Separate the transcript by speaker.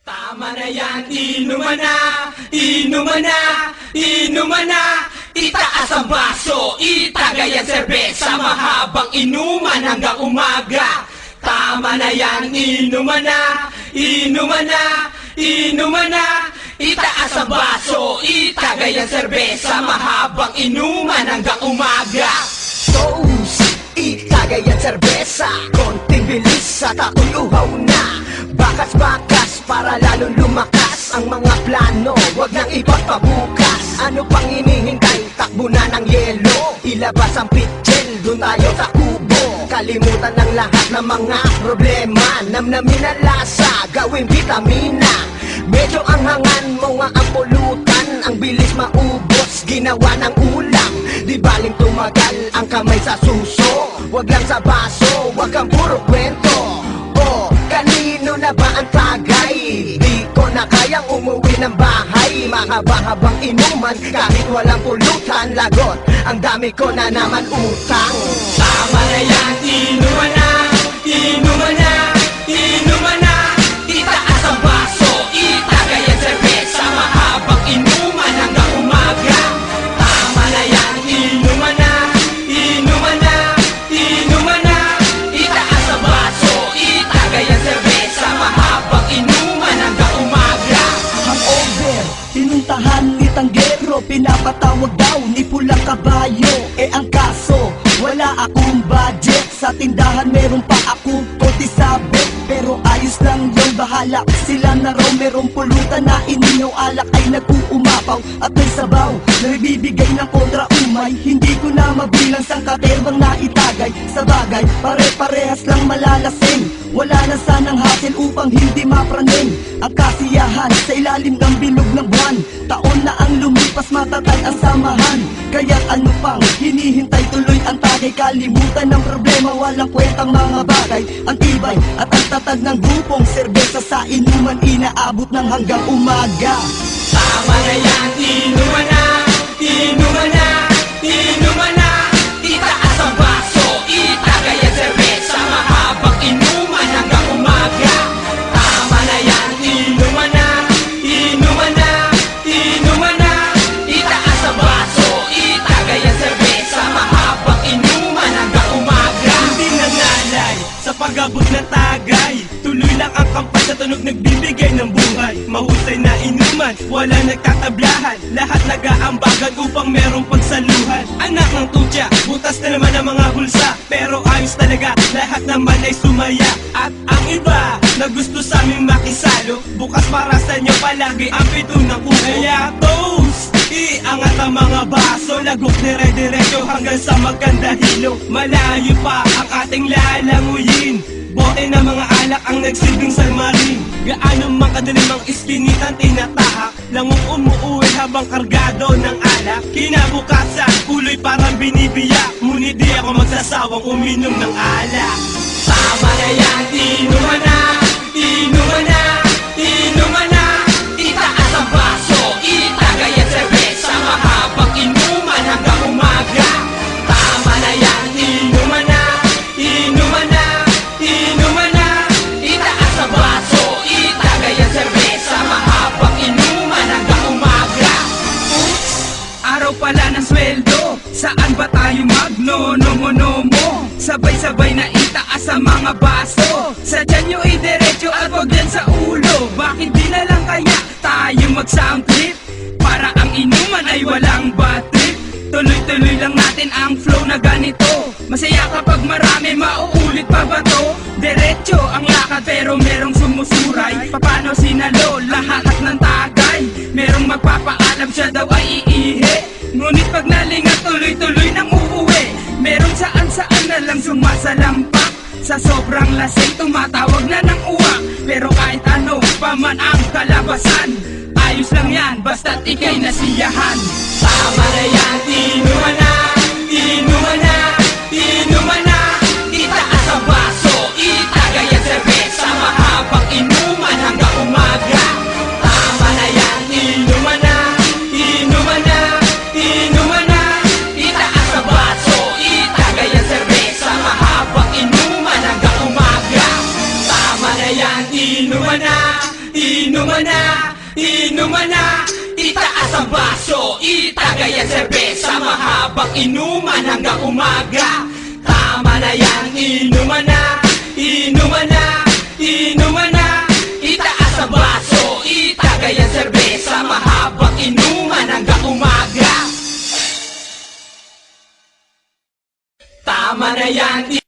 Speaker 1: Tama na yan, inuman na, inuman na, inuman na. Itaas ang baso, itagay ang serbesa, mahabang inuman hanggang umaga. Tama na yan, inuman na, inuman na, inuman na. Itaas ang baso, itagay ang serbesa, mahabang inuman hanggang umaga.
Speaker 2: Toast, itagay ang serbesa, konting bilis at ako'y uhaw na. Bakas-bakas para lalong lumakas ang mga plano, wag nang ipagpabukas. Ano pang hinihintay, takbo na ng yelo, ilabas ang pitchel, dun tayo sa kubo. Kalimutan ng lahat ng mga problema, namnamin ang lasa, gawing vitamina. Medyo ang hangan mo nga ang pulutan, ang bilis maubos, ginawa ng ulam. Di baling tumagal ang kamay sa suso, wag lang sa baso, wag kang puro kwento. Oh, kanino na ba ang tagay? Di ko na kayang umuwi ng bahay. Mahaba-habang inuman kahit walang pulutan. Lagot, ang dami ko na naman utang.
Speaker 1: Tama na yan, inuman na, inuman na, inuman na. Itaas ang baso, itagay ang serbesa, mahabang inuman hanggang umaga. Tama na yan, inuman na, inuman na, inuman na. Itaas ang baso, itagay ang serbesa, mahabang inuman hanggang umaga.
Speaker 3: Hangover, tinuntahan ni Tanggero, pinapatawag daw ni Pulang Kabayo. Ang kaso, wala akong budget. Sa tindahan meron pa akong konti sabit, pero ayos lang yung bahala. Sila na raw merong pulutan na inihaw, alak ay nag-uumapaw at may sabaw na nagbibigay ng kontra umay. Hindi ko na mabilang sang katerbang na itagay. Sa bagay, pare-parehas lang malalasing. Wala na sanang hassle upang hindi mapraning ang kasiyahan sa ilalim ng bilog ng buwan. Taon na ang lumipas, matatay ang samahan. Kaya ano pang hinihintay, tuloy ang tagay. Kalimutan ng problema, walang kwentang mga bagay. Ang tibay at ang tatag ng grupong serbesa sa inuman, inaabot ng hanggang umaga.
Speaker 1: Tama na yan, inuman na, inuman na, inuman na. Itaas ang baso, itagay ang serbesa, mahabang inuman hanggang umaga. Tama na yan, inuman na, inuman na, inuman na. Itaas ang baso, itagay ang serbesa, mahabang inuman hanggang umaga. Hindi nanalay sa pag-abot ng tagay, tuloy lang ang kampay sa tunog nagbibigay ng buhay. Mahusay na inuman, wala nagtatablahan, lahat nag-aambagan upang merong pagsaluhan. Anak ng tutya, butas na naman ang mga bulsa, pero ayos talaga, lahat naman ay sumaya. At ang iba na gusto sa aming makisalo, bukas para sa inyo palagi ang pito ng kuko. Kaya toast, iangat ang mga baso, lagok dire-diretso hanggang sa maganda hilo. Malayo pa ang ating lalanguyin, bote na mga alak ang nagsilbing salmarin. Gaano man kadalim ang ispinitan tinatahak, langong umuuwi habang kargado ng alak. Kinabukasan, uloy parang binibiyak, ngunit di ako magsasawang uminom ng alak. Tama na yan, inuman na, inuman na, inuman na. Itaas ang baso, itagay ang serbesa, mahabang inuman hanggang umaga. Tama na yan, inuman na, inuman na, inuman na. Itaas ang baso, itagay ang serbesa, mahabang inuman hanggang umaga. Oops, araw pala ng sweldo, saan ba tayo magnonomo-nomo? Sabay-sabay na itaas ang mga baso, sa tiyan nyo idiretso at wag yan sa ulo. Bakit di na lang kaya tayo mag-sound trip, para ang inuman ay walang bad trip? Tuloy-tuloy lang natin ang flow na ganito, masaya kapag marami, mauulit pa ba to? Diretso ang lakad pero merong sumusuray, papano sinalo lahat ng tagay? Merong magpapaalam siya daw ay iihi, ngunit pag nalingat tuloy-tuloy nang uuwi. Merong saan-saan na lang sumasalampak, sa sobrang lasing tumatawag na ng uwak. Pero kahit ano pa man ang kalabasan, ayos lang yan basta't ika'y nasiyahan. Tama na yan, inuman na, inuman na, inuman na. Itaas ang baso, itagay ang serbesa, mahabang inuman hanggang umaga. Tama na yan, inuman na, inuman na, inuman na. Itaas ang baso, itagay ang serbesa, mahabang inuman hanggang umaga. Tama na yan, inuman na, inuman inuman na, itaas ang baso, itagay ang serbesa, mahabang inuman hanggang umaga. Tama na yan, inuman na, inuman na, inuman na, itaas ang baso, itagay ang serbesa, mahabang inuman hanggang umaga. Tama na yan.